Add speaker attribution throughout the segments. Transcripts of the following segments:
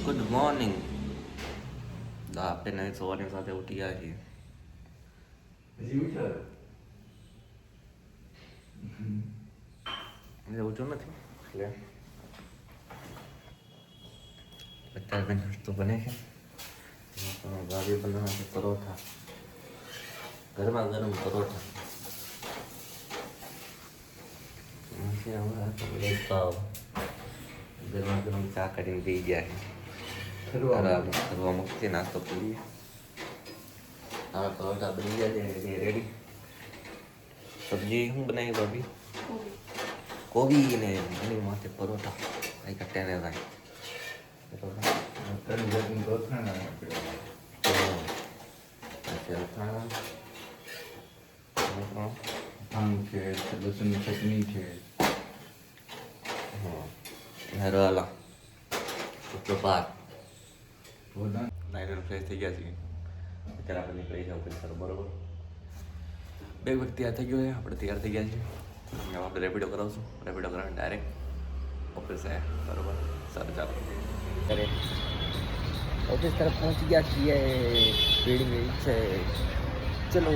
Speaker 1: Good morning. આપણે નવી સવારની સાથે ઉઠી ગયા છીએ. ઉઠ્યો નથી એટલે અત્યારે નાસ્તો બને છે. ભાભી બનાવે છે પરોઠા, ગરમા ગરમ પરોઠા. ગરમા ગરમ ચા કરીને પી ગયા છે. ફરવા મૂકીએ, નાસ્તો કરીએ. હવે પરોઠા બની ગયા છે રેડી. સબ્જી શું બનાવી ભાભી? કોબી ને એની માથે પરોઠા. કઈ કટ્યા ને થાય
Speaker 2: લસણની ચટણી છે.
Speaker 1: હરવાલા પ્રભાત નાઇટ ફ્રેશ થઈ ગયા છીએ. અત્યારે આપણે નીકળી જાવ સર બરોબર. બે વ્યક્તિ તૈયાર થઈ ગયો છે, આપણે તૈયાર થઈ ગયા છીએ. હવે આપણે રેપિડો કરાવશું. રેપિડો કરાવીને ડાયરેક્ટ ઓફિસ આવ્યા બરોબર. સારું ચાલો
Speaker 3: કરે ઓફિસ તરફ પહોંચી ગયા છીએ. ભીડ છે, ચલો.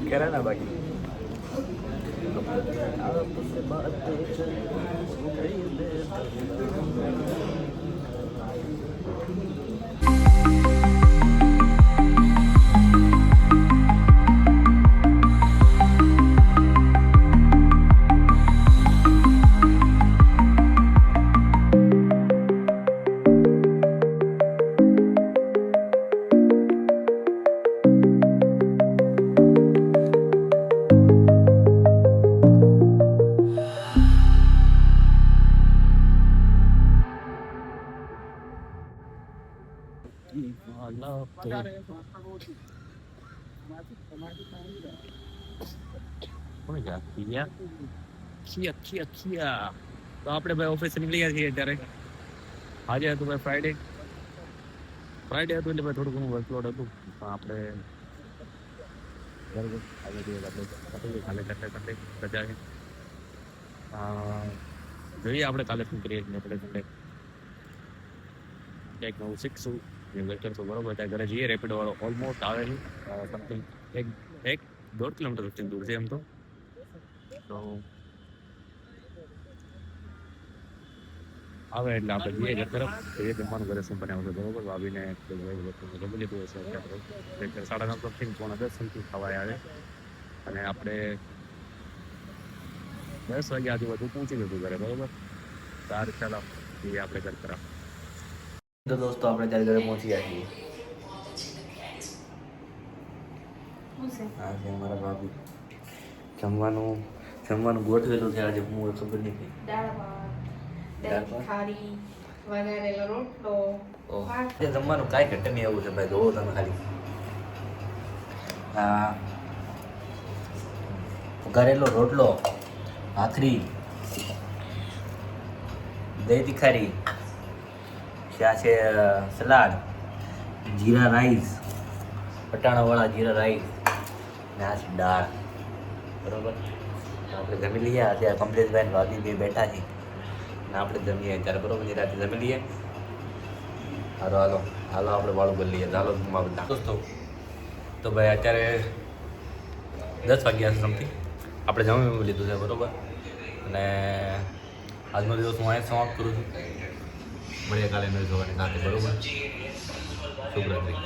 Speaker 3: કરા ના બાકી તો આપણે ભાઈ ઓફિસ નીકળી ગયા છીએ અત્યારે. આજે હતું ભાઈ ફ્રાઈડે હતું એટલે ભાઈ થોડું ઘણું વર્કલોડ હતું. પણ આપણે કાલે સન્ડે રજા છે. જોઈએ આપણે કાલે શું કરીએ છીએ. આપણે સન્ડે કંઈક નવું શીખશું, કરશું બરોબર. ત્યાં ઘરે જઈએ. રેપિડો વાળો ઓલમોસ્ટ આવે છે. સમથિંગ એક 1.5 કિલોમીટર વચ્ચે દૂર છે એમ તો આવે એટલે આપણે જઈએ ઘર તરફ. એ જમવાનું ઘરે શું બનાવ્યું છે બરોબર. ભાભીને જમી લીધું હશે. 9:30 સમથિંગ 9:45 સમથિંગ ખવાય આવે. અને આપણે 10 વાગ્યા આજુબાજુ પહોંચી ગયું ઘરે બરોબર. સારું ચાલો જઈએ આપણે ઘર તરફ.
Speaker 1: તો દોસ્તો આપણે ત્યારે ઘરે પહોંચી ગયા છીએ. હા છે અમારા ભાભી. જમવાનું ગોઠવેલું છે આજે. હું ખબર નથી. જમવાનું કાંઈ ઘટે નહીં એવું છે ભાઈ. જોવો તમે ખાલી. હા, વઘારેલો રોટલો, ભાખરી, દહીં તીખારી, ત્યાં છે સલાડ, જીરા રાઈસ, પટાણાવાળા જીરા રાઈસ, ને આ છે દાળ બરોબર. આપણે જમી લઈએ. અત્યારે કમલેશભાઈ ભાભી બે બેઠા છીએ ને આપણે જમીએ ત્યારે બરોબર. રાતે જમી લઈએ. હાલો હાલો હાલો આપણે વાળું કરી લઈએ. ચાલો બધા દોસ્તો. તો ભાઈ અત્યારે 10 વાગ્યા સમથિંગ આપણે જમી લીધું છે બરોબર. અને આજનો દિવસ હું અહીંયા સમાપ્ત કરું છું. મળીએ કાલે નવી જોવાની સાથે બરોબર. શુભરાત્રી.